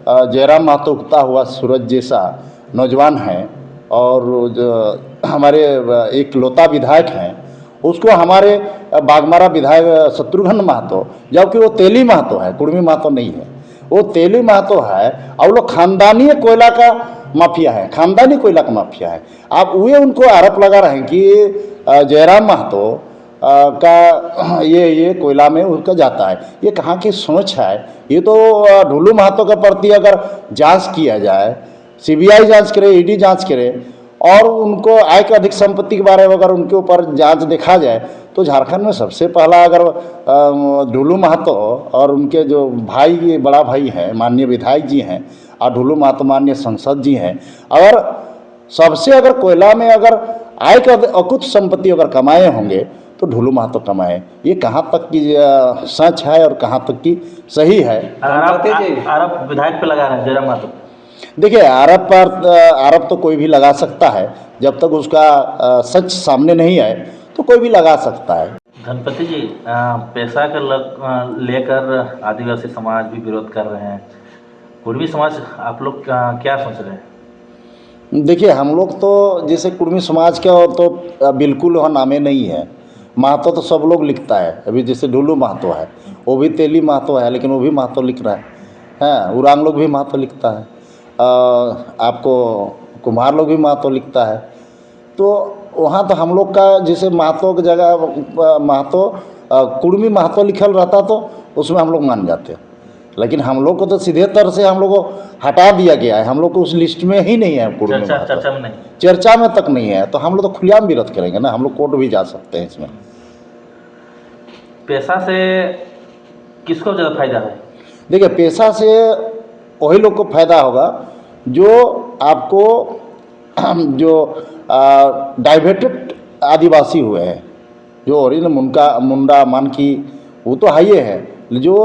जयराम महतो उगता हुआ सूरज जैसा नौजवान है और जो हमारे एक लौता विधायक हैं, उसको हमारे बाघमारा विधायक शत्रुघ्न महतो, जबकि वो तेली महतो है, कुर्मी महतो नहीं है, वो तेली महतो है और वो लोग खानदानी कोयला का माफिया है, खानदानी कोयला का माफिया है। आप वे उनको आरोप लगा रहे हैं कि जयराम महतो का ये कोयला में उनका जाता है। ये कहाँ की सोच है? ये तो ढुलू महतो के प्रति अगर जांच किया जाए, सीबीआई जांच करे, ईडी जांच करे और उनको आय के अधिक संपत्ति के बारे में अगर उनके ऊपर जांच देखा जाए तो झारखंड में सबसे पहला अगर ढुलू महतो और उनके जो भाई, बड़ा भाई हैं, माननीय विधायक जी हैं, और ढुलू महतो माननीय सांसद जी हैं, अगर सबसे अगर कोयला में अगर आय का अकुत संपत्ति अगर कमाए होंगे तो ढुलू महतो कमाए। ये कहाँ तक की सच है और कहाँ तक की सही है? आरोप विधायक पे लगा रहे हैं जयराम महतो। देखिए, आरोप तो कोई भी लगा सकता है, जब तक उसका सच सामने नहीं आए तो कोई भी लगा सकता है। धनपति जी, पैसा का लेकर आदिवासी समाज भी विरोध कर रहे हैं, कुर्मी समाज आप लोग क्या सोच रहे हैं? देखिए, हम लोग तो जैसे कुर्मी समाज का तो बिल्कुल वहाँ नामे नहीं है। महतो तो सब लोग लिखता है, अभी जैसे ढुलू महतो है, वो भी तेली महतो है, लेकिन वो भी महतो लिख रहा है। उरांग लोग भी महतो लिखता है, आपको कुम्हार लोग भी महतो लिखता है। तो वहाँ तो हम लोग का जैसे महतो की जगह महतो कुर्मी महतो लिखल रहता तो उसमें हम लोग मान जाते, लेकिन हम लोग को तो सीधे तरह से हम लोग को हटा दिया गया है। हम लोग को उस लिस्ट में ही नहीं है, कुर्मी महतो चर्चा में नहीं, चर्चा में तक नहीं है। तो हम लोग तो खुलेआम विरोध करेंगे ना, हम लोग कोर्ट भी जा सकते हैं इसमें। पैसा से किसको ज़्यादा फायदा है? देखिए, पैसा से वही लोग को फायदा होगा जो आपको जो डाइवर्टेड आदिवासी हुए हैं, जो ओरिजिनल मुंडा मानकी, वो तो हाई है। जो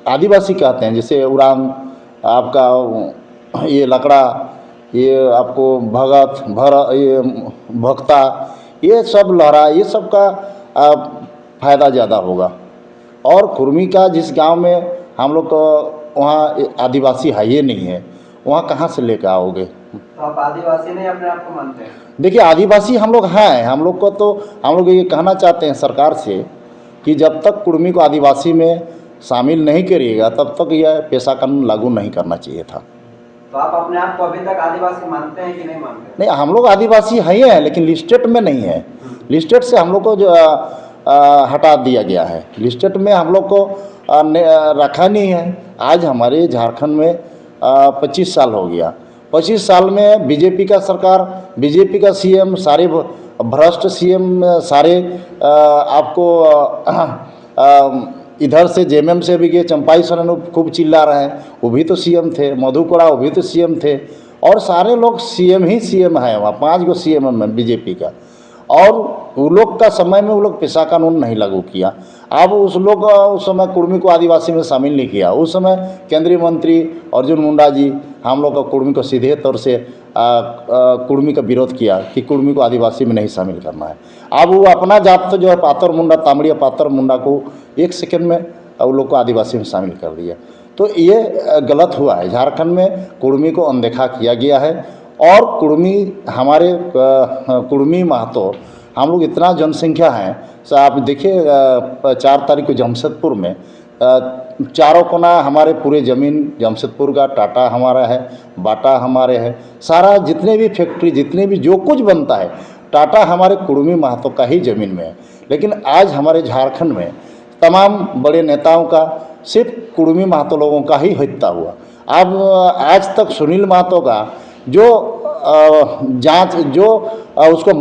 आदिवासी कहते हैं, जैसे उरांग, आपका ये लकड़ा, ये आपको भगत ये भक्ता, ये सब लहरा, ये सब का फायदा ज़्यादा होगा। और कुर्मी का जिस गांव में हम लोग को वहाँ आदिवासी है ये नहीं है, वहाँ कहाँ से लेकर आओगे? तो आप आदिवासी नहीं अपने आप को मानते हैं? देखिए, आदिवासी हम लोग हैं। हम लोग को तो हम लोग ये कहना चाहते हैं सरकार से कि जब तक कुर्मी को आदिवासी में शामिल नहीं करिएगा तब तक यह पेशा कानून लागू नहीं करना चाहिए था। तो आप अपने आप को अभी तक आदिवासी मानते हैं कि नहीं मानते? नहीं, हम लोग आदिवासी हैं, लेकिन लिस्टेड में नहीं है। लिस्टेड से हम लोग को जो हटा दिया गया है, लिस्टेड में हम लोग को रखा नहीं है। आज हमारे झारखंड में 25 साल हो गया। 25 साल में बीजेपी का सरकार, बीजेपी का सीएम, सारे भ्रष्ट सीएम, सारे आपको इधर से जेएमएम से भी गए, चंपाई सोरेन खूब चिल्ला रहे हैं, वो भी तो सीएम थे, मधु कोड़ा वो भी तो सीएम थे, और सारे लोग सीएम ही सीएम है। वहाँ 5 गो सीएम है बीजेपी का, और वो लोग का समय में वो लोग पेशा कानून नहीं लागू किया। अब उस लोग उस समय कुर्मी को आदिवासी में शामिल नहीं किया। उस समय केंद्रीय मंत्री अर्जुन मुंडा जी हम लोग का कुर्मी को सीधे तौर से कुर्मी का विरोध किया कि कुर्मी को आदिवासी में नहीं शामिल करना है। अब वो अपना जात तो जो है पातर मुंडा, तामड़िया पातर मुंडा को 1 सेकंड में वो लोग को आदिवासी में शामिल कर दिया। तो ये गलत हुआ है। झारखंड में कुर्मी को अनदेखा किया गया है, और कुर्मी हमारे कुर्मी महतो हम लोग इतना जनसंख्या है। सो आप देखिए 4 तारीख को जमशेदपुर में चारों कोना हमारे पूरे ज़मीन जमशेदपुर का, टाटा हमारा है, बाटा हमारे है, सारा जितने भी फैक्ट्री, जितने भी जो कुछ बनता है, टाटा हमारे कुर्मी महतो का ही ज़मीन में है। लेकिन आज हमारे झारखंड में तमाम बड़े नेताओं का सिर्फ कुर्मी महतो लोगों का ही हत्या हुआ। अब आज तक सुनील महतो का जो जांच, जो उसको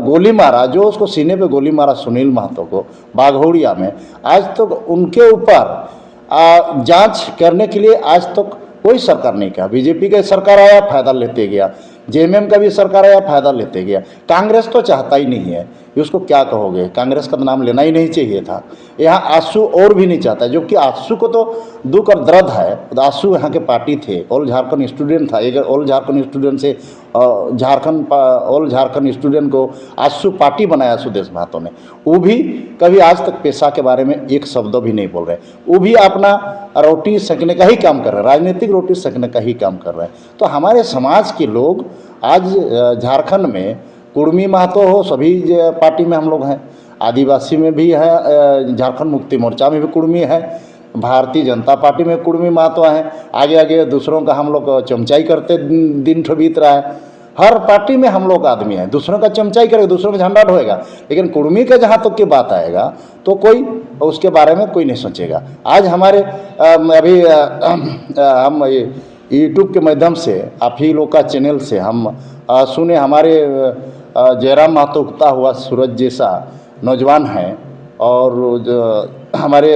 गोली मारा, जो उसको सीने पे गोली मारा सुनील महतो को बाघौड़िया में, आज तक उनके ऊपर जांच करने के लिए आज तक कोई सरकार नहीं किया। बीजेपी का सरकार आया, फायदा लेते गया, जेएमएम का भी सरकार आया, फायदा लेते गया। कांग्रेस तो चाहता ही नहीं है, उसको क्या कहोगे, कांग्रेस का नाम लेना ही नहीं चाहिए था। यहाँ आंसू और भी नहीं चाहता, जो कि आंसू को तो दुख और दर्द है। आंसू यहाँ के पार्टी थे, ऑल झारखंड स्टूडेंट था, एक ऑल झारखंड स्टूडेंट से झारखंड ऑल झारखंड स्टूडेंट को आशु पार्टी बनाया सुदेश महतो ने, वो भी कभी आज तक पेशा के बारे में एक शब्द भी नहीं बोल रहे। वो भी अपना रोटी सेकने का ही काम कर रहे हैं, राजनीतिक रोटी सेकने का ही काम कर रहे हैं। तो हमारे समाज के लोग आज झारखंड में कुर्मी महतो हो, सभी पार्टी में हम लोग हैं, आदिवासी में भी है, झारखंड मुक्ति मोर्चा में भी कुर्मी है, भारतीय जनता पार्टी में कुर्मी महतो हैं, आगे आगे दूसरों का हम लोग चमचाई करते दिन ठो बीत रहा है। हर पार्टी में हम लोग आदमी हैं, दूसरों का चमचाई करेगा, दूसरों का झंडा ढोएगा, लेकिन कुर्मी का जहाँ तक की बात आएगा तो कोई उसके बारे में कोई नहीं सोचेगा। आज हमारे अभी हम यूट्यूब के माध्यम से आप ही लोग का चैनल से हम सुने, हमारे जयराम महतो उगता हुआ सूरज जैसा नौजवान हैं और जो हमारे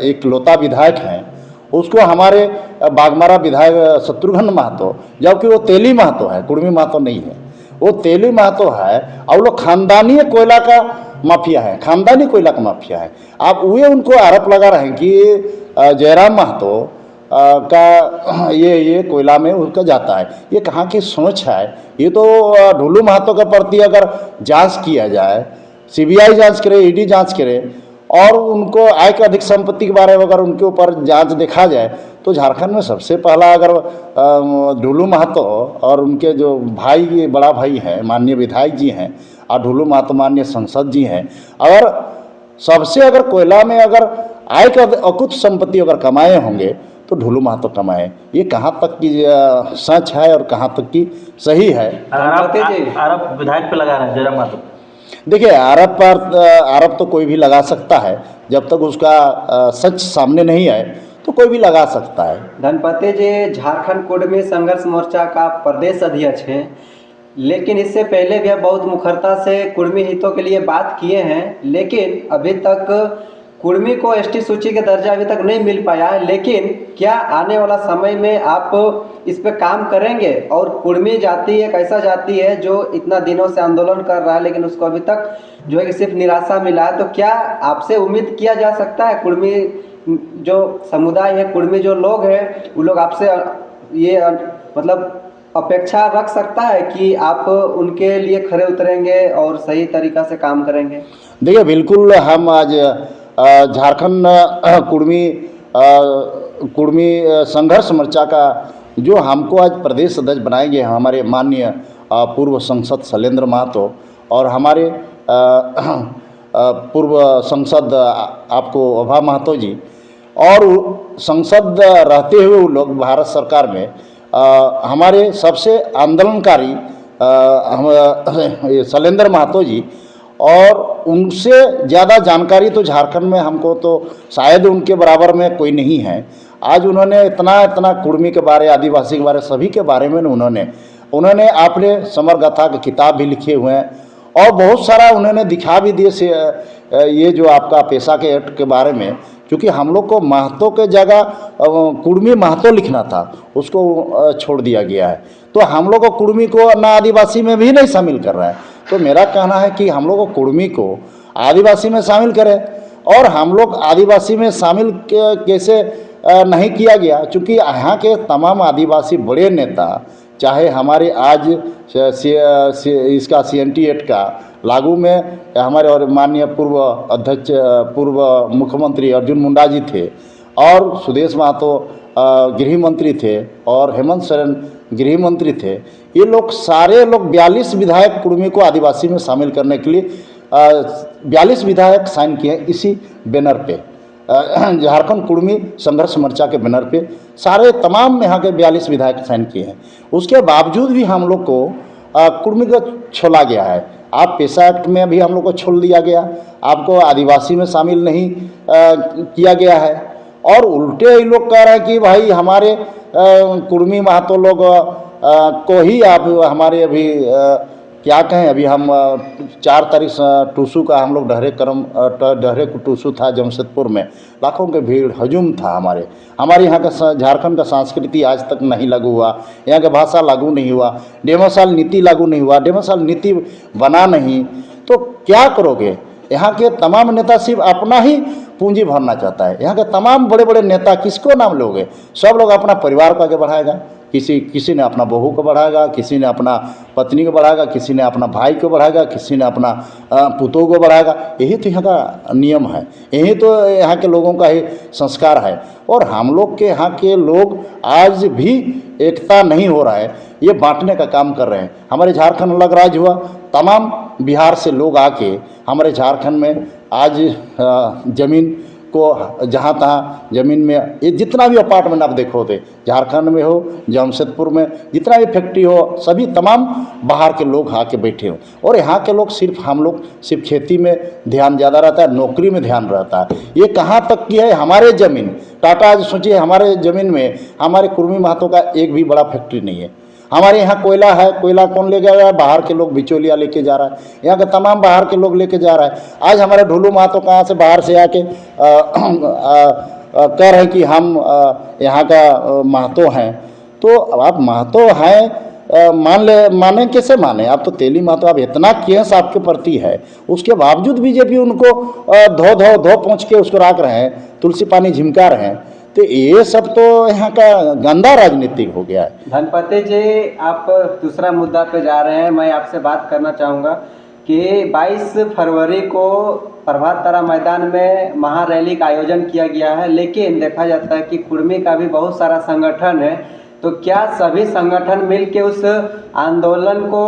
एक लौता विधायक हैं, उसको हमारे बागमारा विधायक शत्रुघ्न महतो, जबकि वो तेली महतो है, कुर्मी महतो नहीं है, वो तेली महतो है और वो लोग खानदानी कोयला का माफिया है, खानदानी कोयला का माफिया है। आप वे उनको आरोप लगा रहे हैं कि जयराम महतो का ये कोयला में उसका जाता है। ये कहाँ की सोच है? ये तो ढुलू महतो के प्रति अगर जांच किया जाए, सीबीआई जांच करे, ईडी जांच करे और उनको आय के अधिक संपत्ति के बारे में अगर उनके ऊपर जांच देखा जाए तो झारखंड में सबसे पहला अगर ढुलू महतो और उनके जो भाई, बड़ा भाई हैं, माननीय विधायक जी हैं, और ढुलू महतो माननीय सांसद जी हैं, अगर सबसे अगर कोयला में अगर आय का अकुत संपत्ति अगर कमाए होंगे तो ढुलू महतो कमाए। ये कहाँ तक की सच है और कहाँ तक की सही है? आरोप विधायक पे लगा रहे हैं जयराम महतो। देखिए, आरोप तो कोई भी लगा सकता है, जब तक उसका सच सामने नहीं आए तो कोई भी लगा सकता है। धनपति जी झारखंड कुर्मी संघर्ष मोर्चा का प्रदेश अध्यक्ष हैं, लेकिन इससे पहले भी आप बहुत मुखरता से कुर्मी हितों के लिए बात किए हैं, लेकिन अभी तक कुर्मी को एसटी सूची का दर्जा अभी तक नहीं मिल पाया है। लेकिन क्या आने वाला समय में आप इस पे काम करेंगे? और कुर्मी जाति एक ऐसा जाति है जो इतना दिनों से आंदोलन कर रहा है, लेकिन उसको अभी तक जो है कि सिर्फ निराशा मिला है। तो क्या आपसे उम्मीद किया जा सकता है, कुर्मी जो समुदाय है, कुर्मी जो लोग हैं, वो लोग आपसे ये मतलब अपेक्षा रख सकता है कि आप उनके लिए खड़े उतरेंगे और सही तरीक़ा से काम करेंगे? देखिए, बिल्कुल हम आज झारखंड कुर्मी संघर्ष मोर्चा का जो हमको आज प्रदेश अध्यक्ष बनाएंगे हमारे माननीय पूर्व सांसद शैलेंद्र महतो और हमारे पूर्व सांसद आपको अभा महतो जी, और संसद रहते हुए वो लोग भारत सरकार में हमारे सबसे आंदोलनकारी शैलेंद्र महतो जी, और उनसे ज़्यादा जानकारी तो झारखंड में हमको तो शायद उनके बराबर में कोई नहीं है। आज उन्होंने इतना कुर्मी के बारे, आदिवासी के बारे, सभी के बारे में उन्होंने अपने समर गाथा की किताब भी लिखे हुए हैं और बहुत सारा उन्होंने दिखा भी दिए से ये जो आपका पेशा के एक्ट के बारे में, क्योंकि हम लोग को महतो के जगह कुर्मी महतो लिखना था, उसको छोड़ दिया गया है। तो हम लोग को कुर्मी को ना आदिवासी में भी नहीं शामिल कर रहा है। तो मेरा कहना है कि हम लोग को कुर्मी को आदिवासी में शामिल करें, और हम लोग आदिवासी में शामिल कैसे नहीं किया गया, क्योंकि यहाँ के तमाम आदिवासी बड़े नेता, चाहे हमारे आज इसका CNT एक्ट का लागू में हमारे और माननीय पूर्व अध्यक्ष, पूर्व मुख्यमंत्री अर्जुन मुंडा जी थे, और सुदेश महतो गृह मंत्री थे, और हेमंत सोरेन गृह मंत्री थे। ये लोग सारे लोग 42 विधायक कुर्मी को आदिवासी में शामिल करने के लिए 42 विधायक साइन किए इसी बैनर पे, झारखंड कुर्मी संघर्ष मोर्चा के बैनर पे सारे तमाम यहाँ के 42 विधायक साइन किए हैं। उसके बावजूद भी हम लोग को कुर्मी को छोड़ा गया है। आप पेशा एक्ट में भी हम लोग को छोड़ दिया गया, आपको आदिवासी में शामिल नहीं किया गया है, और उल्टे ही लोग कह रहे हैं कि भाई हमारे कुर्मी महतो लोग को ही आप हमारे अभी क्या कहें, अभी हम 4 तारीख टूसू का हम लोग डहरे टूसू था जमशेदपुर में, लाखों के भीड़ हजूम था। हमारे यहाँ का झारखंड का संस्कृति आज तक नहीं लागू हुआ, यहाँ का भाषा लागू नहीं हुआ, डेमोसाल नीति लागू नहीं हुआ, डेमोसाल नीति बना नहीं, तो क्या करोगे? यहाँ के तमाम नेता सिर्फ अपना ही पूंजी भरना चाहता है। यहाँ के तमाम बड़े बड़े नेता किसको नाम लोगे? सब लोग अपना परिवार को आगे बढ़ाएगा, किसी ने अपना बहू को बढ़ाएगा, किसी ने अपना पत्नी को बढ़ाएगा, किसी ने अपना भाई को बढ़ाएगा, किसी ने अपना पुतों को बढ़ाएगा। यही तो यहाँ का नियम है, यही तो यहाँ के लोगों का ही संस्कार है। और हम लोग के यहाँ के लोग आज भी एकता नहीं हो रहा है, ये बांटने का काम कर रहे हैं। हमारे झारखंड अलग राज्य हुआ, तमाम बिहार से लोग आके हमारे झारखंड में आज ज़मीन को जहाँ तहाँ ज़मीन में ये जितना भी अपार्टमेंट आप देखोगे, झारखंड में हो, जमशेदपुर में जितना भी फैक्ट्री हो, सभी तमाम बाहर के लोग आके बैठे हो। और यहाँ के लोग हम लोग सिर्फ खेती में ध्यान ज़्यादा रहता है, नौकरी में ध्यान रहता है। ये कहाँ तक की है, हमारे ज़मीन टाटा, आज सोचिए हमारे ज़मीन में हमारे कुर्मी महतो का एक भी बड़ा फैक्ट्री नहीं है। हमारे यहाँ कोयला है, कोयला कौन ले जा रहा है? बाहर के लोग बिचौलिया लेके जा रहा है, यहाँ के तमाम बाहर के लोग लेके जा रहा है। आज हमारे ढोलू महतो कहाँ से बाहर से आके कह रहे हैं कि हम यहाँ का महतो हैं। तो अब आप महतो हैं, माने कैसे माने? आप तो तेली महतो, आप इतना केस आपके प्रति है, उसके बावजूद बीजेपी उनको धो पहुँच के उसको रख रहे हैं, तुलसी पानी झिमका रहे हैं। तो ये सब तो यहाँ का गंदा राजनीतिक हो गया है। धनपति जी, आप दूसरा मुद्दा पे जा रहे हैं। मैं आपसे बात करना चाहूँगा कि 22 फरवरी को प्रभात तारा मैदान में महारैली का आयोजन किया गया है, लेकिन देखा जाता है कि कुर्मी का भी बहुत सारा संगठन है। तो क्या सभी संगठन मिलके उस आंदोलन को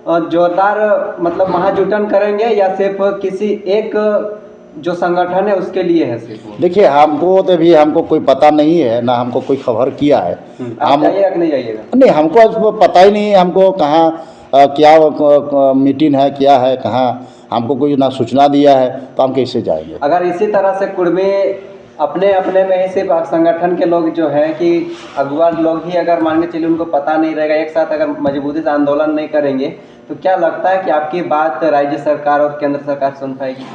जोरदार मतलब महाजुटन करेंगे, या सिर्फ किसी एक जो संगठन है उसके लिए है सिर्फ? देखिए, हमको तो भी हमको कोई पता नहीं है, ना हमको कोई खबर किया है। आप जाइएगा कि नहीं जाइएगा? नहीं, हमको पता ही नहीं है, हमको कहाँ क्या मीटिंग है, क्या है, कहाँ हमको कोई ना सूचना दिया है, तो हम कैसे जाएंगे? अगर इसी तरह से कुर्मी अपने अपने में ही सिर्फ संगठन के लोग जो हैं कि अगुआ लोग ही अगर मान के चलिए उनको पता नहीं रहेगा, एक साथ अगर मजबूती से आंदोलन नहीं करेंगे, तो क्या लगता है कि आपकी बात राज्य सरकार और केंद्र सरकार सुन पाएगी?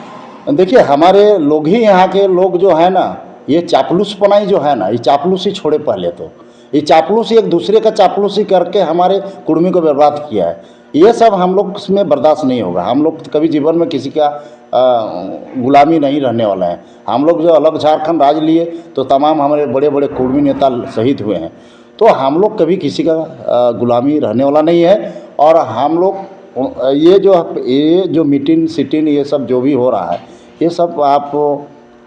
देखिए, हमारे लोग ही, यहाँ के लोग जो है ना, ये चापलूसपनाई जो है ना, ये चापलूसी छोड़े। पहले तो ये चापलूसी, एक दूसरे का चापलूसी करके हमारे कुर्मी को बर्बाद किया है। ये सब हम लोग इसमें बर्दाश्त नहीं होगा। हम लोग कभी जीवन में किसी का गुलामी नहीं रहने वाला है। हम लोग जो अलग झारखंड राज्य लिए तो तमाम हमारे बड़े बड़े कुर्मी नेता शहीद हुए हैं। तो हम लोग कभी किसी का गुलामी रहने वाला नहीं है। और हम लोग ये जो मीटिंग सिटिंग ये सब जो भी हो रहा है, ये सब आप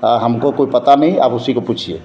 हमको कोई पता नहीं, आप उसी को पूछिए।